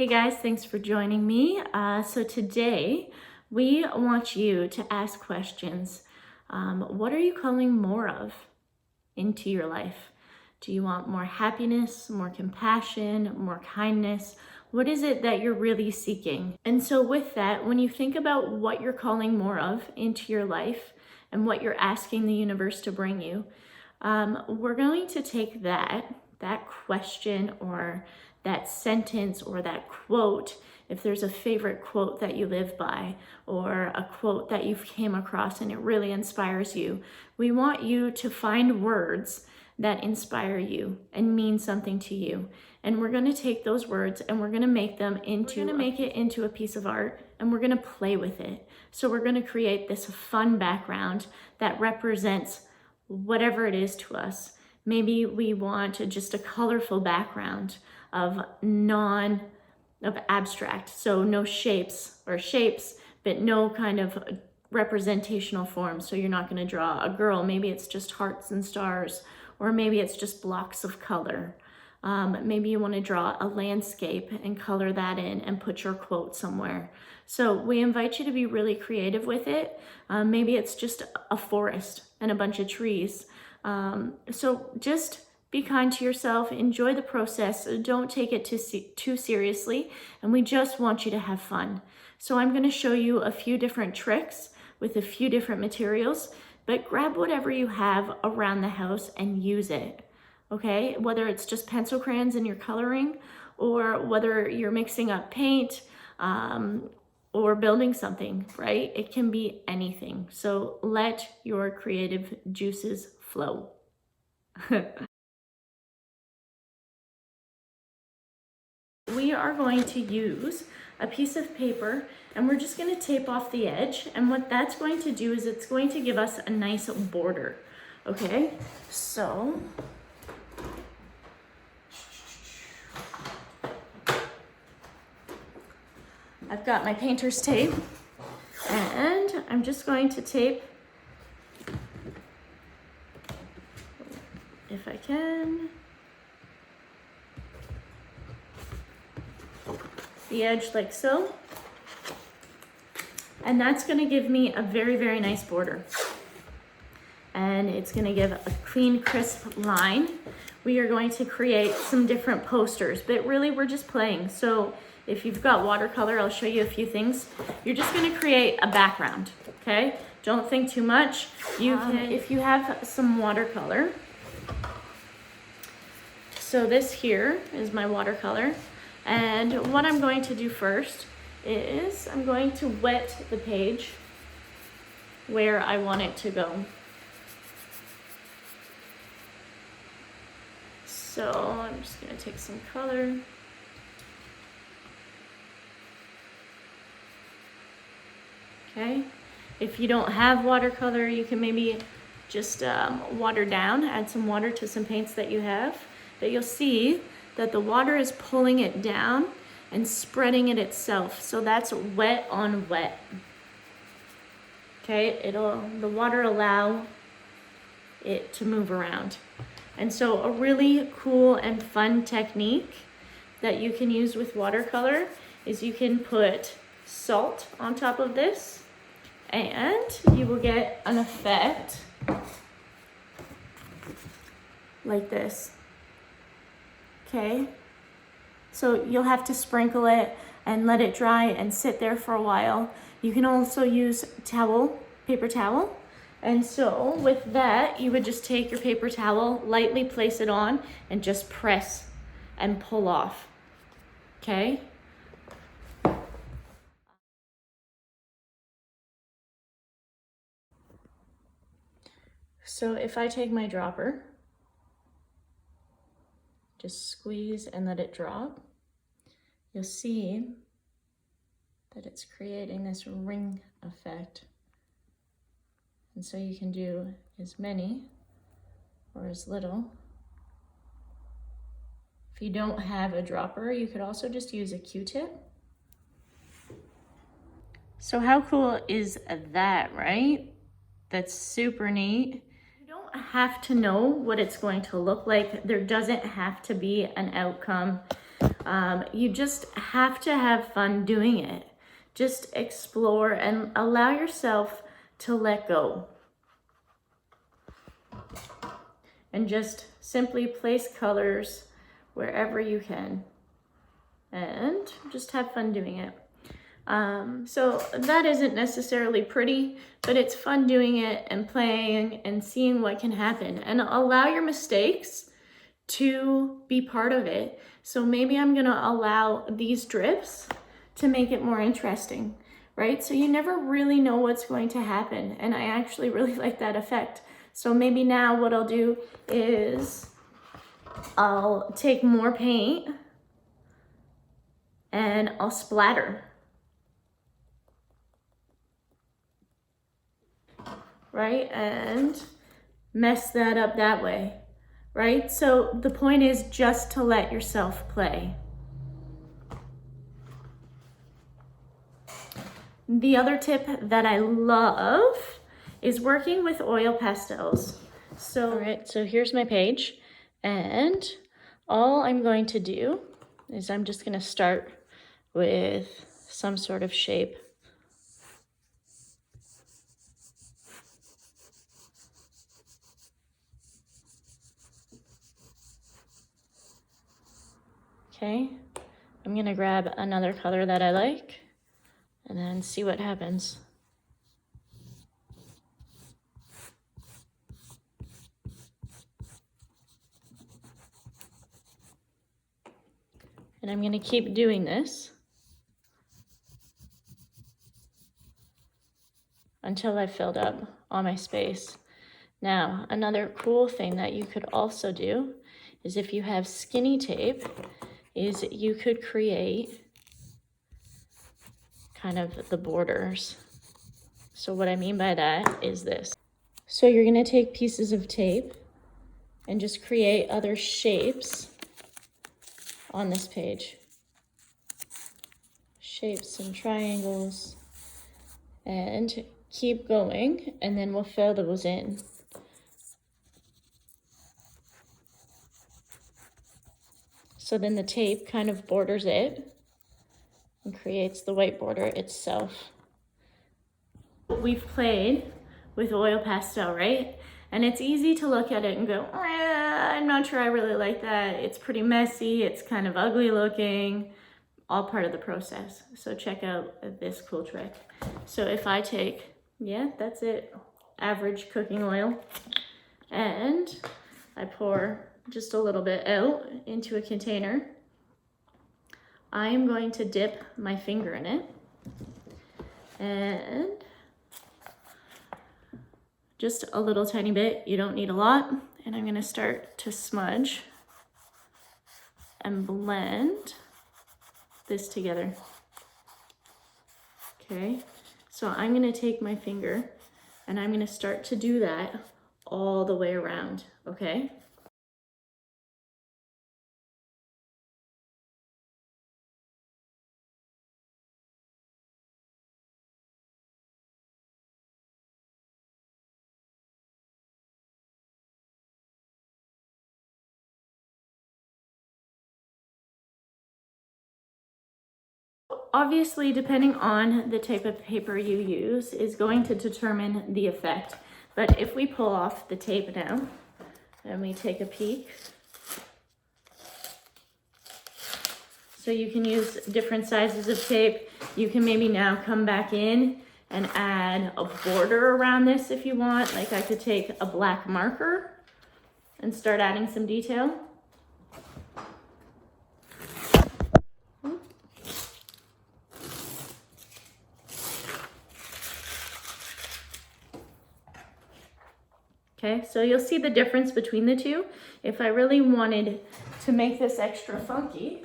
Hey guys, thanks for joining me. So today we want you to ask questions. What are you calling more of into your life? Do you want more happiness, more compassion, more kindness? What is it that you're really seeking? And so with that, when you think about what you're calling more of into your life and what you're asking the universe to bring you, we're going to take that question or that sentence or that quote, if there's a favorite quote that you live by or a quote that you've came across and it really inspires you, we want you to find words that inspire you and mean something to you. And we're going to take those words and we're going to make it into a piece of art, and we're going to play with it. So we're going to create this fun background that represents whatever it is to us. Maybe we want just a colorful background of abstract, so no shapes, but no kind of representational form. So you're not going to draw a girl, maybe it's just hearts and stars, or maybe it's just blocks of color. Maybe you want to draw a landscape and color that in and put your quote somewhere. So we invite you to be really creative with it. Maybe it's just a forest and a bunch of trees. So just be kind to yourself, enjoy the process, don't take it too seriously, and we just want you to have fun. So I'm going to show you a few different tricks with a few different materials, but grab whatever you have around the house and use it, okay? Whether it's just pencil crayons in your coloring, or whether you're mixing up paint, or building something, right? It can be anything. So let your creative juices flow. We are going to use a piece of paper and we're just going to tape off the edge, and what that's going to do is it's going to give us a nice border. Okay, so I've got my painter's tape and I'm just going to tape, if I can, the edge like so, and that's going to give me a very, very nice border, and it's going to give a clean, crisp line. We are going to create some different posters, but really we're just playing. So if you've got watercolor, I'll show you a few things. You're just going to create a background, okay? Don't think too much. You can, if you have some watercolor. So this here is my watercolor. And what I'm going to do first is I'm going to wet the page where I want it to go. So I'm just going to take some color. Okay. If you don't have watercolor, you can maybe just water down, add some water to some paints that you have. But you'll see that the water is pulling it down and spreading it itself. So that's wet on wet. Okay, the water allow it to move around. And so a really cool and fun technique that you can use with watercolor is you can put salt on top of this and you will get an effect like this. Okay, so you'll have to sprinkle it and let it dry and sit there for a while. You can also use paper towel. And so with that, you would just take your paper towel, lightly place it on, and just press and pull off, okay? So if I take my dropper, just squeeze and let it drop, you'll see that it's creating this ring effect. And so you can do as many or as little. If you don't have a dropper, you could also just use a Q-tip. So how cool is that, right? That's super neat. You don't have to know what it's going to look like. There doesn't have to be an outcome. You just have to have fun doing it. Just explore and allow yourself to let go. And just simply place colors wherever you can. And just have fun doing it. So that isn't necessarily pretty, but it's fun doing it and playing and seeing what can happen. And allow your mistakes to be part of it. So maybe I'm gonna allow these drips to make it more interesting, right? So you never really know what's going to happen. And I actually really like that effect. So maybe now what I'll do is I'll take more paint and I'll splatter. Right? And mess that up that way, right? So the point is just to let yourself play. The other tip that I love is working with oil pastels. So, all right, so here's my page, and all I'm going to do is I'm just going to start with some sort of shape. Okay, I'm gonna grab another color that I like and then see what happens. And I'm gonna keep doing this until I've filled up all my space. Now, another cool thing that you could also do is if you have skinny tape, is you could create kind of the borders. So what I mean by that is this. So you're gonna take pieces of tape and just create other shapes on this page. Shapes and triangles, and keep going, and then we'll fill those in. So then the tape kind of borders it and creates the white border itself. We've played with oil pastel, right? And it's easy to look at it and go, I'm not sure I really like that. It's pretty messy, it's kind of ugly looking, all part of the process. So check out this cool trick. So if I take, that's it, average cooking oil, and I pour just a little bit out into a container, I am going to dip my finger in it and just a little tiny bit, you don't need a lot, and I'm gonna start to smudge and blend this together. Okay, so I'm gonna take my finger and I'm gonna start to do that all the way around, okay? Obviously, depending on the type of paper you use is going to determine the effect. But if we pull off the tape now and we take a peek, so you can use different sizes of tape. You can maybe now come back in and add a border around this if you want. Like I could take a black marker and start adding some detail. Okay, so you'll see the difference between the two. If I really wanted to make this extra funky,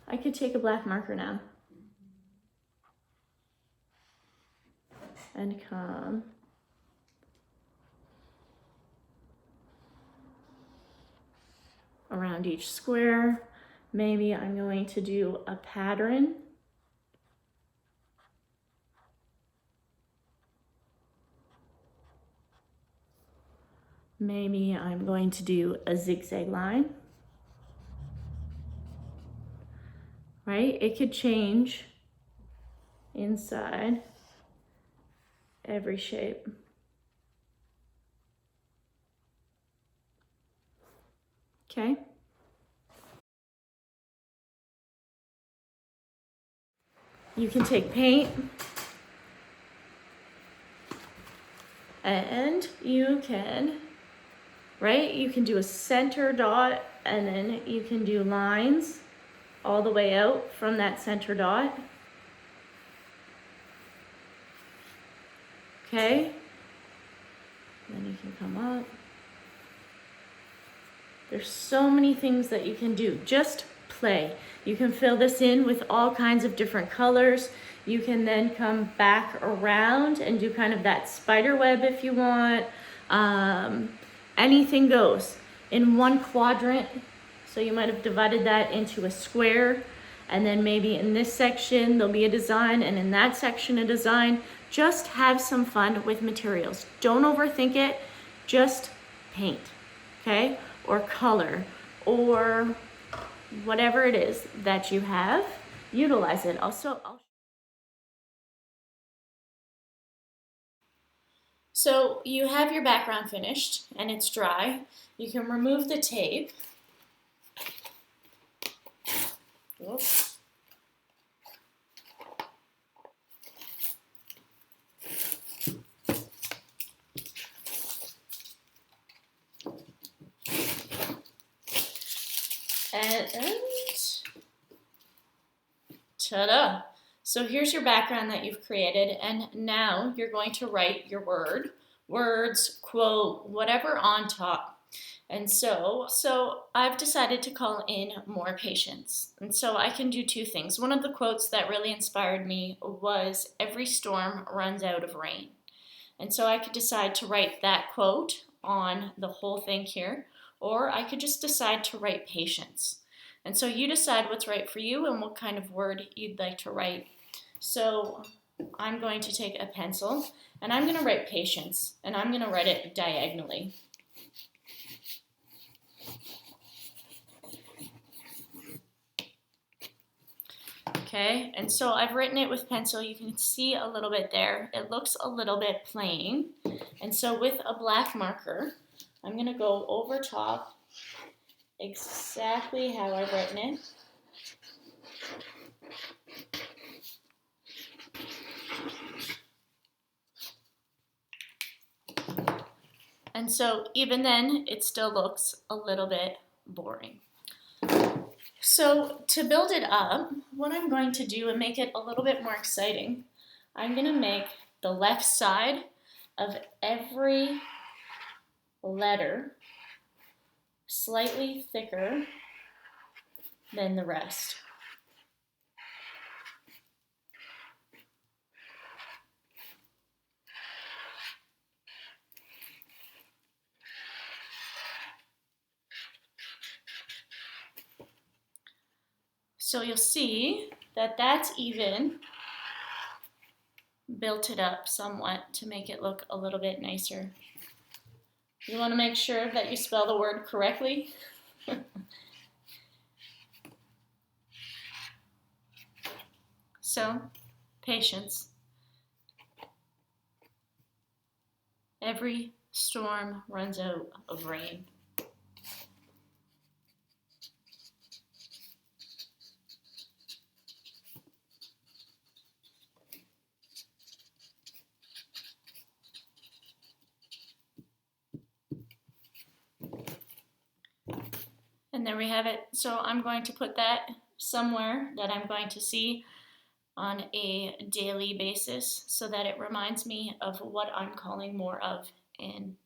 I could take a black marker now and come around each square. Maybe I'm going to do a pattern. Maybe I'm going to do a zigzag line, right? It could change inside every shape. Okay? You can take paint and you can, right? You can do a center dot and then you can do lines all the way out from that center dot. Okay? Then you can come up. There's so many things that you can do. Just play. You can fill this in with all kinds of different colors. You can then come back around and do kind of that spider web if you want. Anything goes. In one quadrant, so you might have divided that into a square, and then maybe in this section there'll be a design, and in that section a design. Just have some fun with materials. Don't overthink it, just paint, okay? Or color, or whatever it is that you have, utilize it. So you have your background finished and it's dry. You can remove the tape. Oops. And ta-da! So here's your background that you've created, and now you're going to write your words, quote, whatever on top. And so I've decided to call in more patience. And so I can do two things. One of the quotes that really inspired me was, "Every storm runs out of rain." And so I could decide to write that quote on the whole thing here, or I could just decide to write patience. And so you decide what's right for you and what kind of word you'd like to write. So I'm going to take a pencil and I'm going to write patience, and I'm going to write it diagonally. Okay, and so I've written it with pencil. You can see a little bit there. It looks a little bit plain. And so with a black marker, I'm going to go over top exactly how I've written it. And so even then, it still looks a little bit boring. So to build it up, what I'm going to do and make it a little bit more exciting, I'm going to make the left side of every letter slightly thicker than the rest. So you'll see that that's even built it up somewhat to make it look a little bit nicer. You want to make sure that you spell the word correctly. So, patience. Every storm runs out of rain. And there we have it. So I'm going to put that somewhere that I'm going to see on a daily basis so that it reminds me of what I'm calling more of in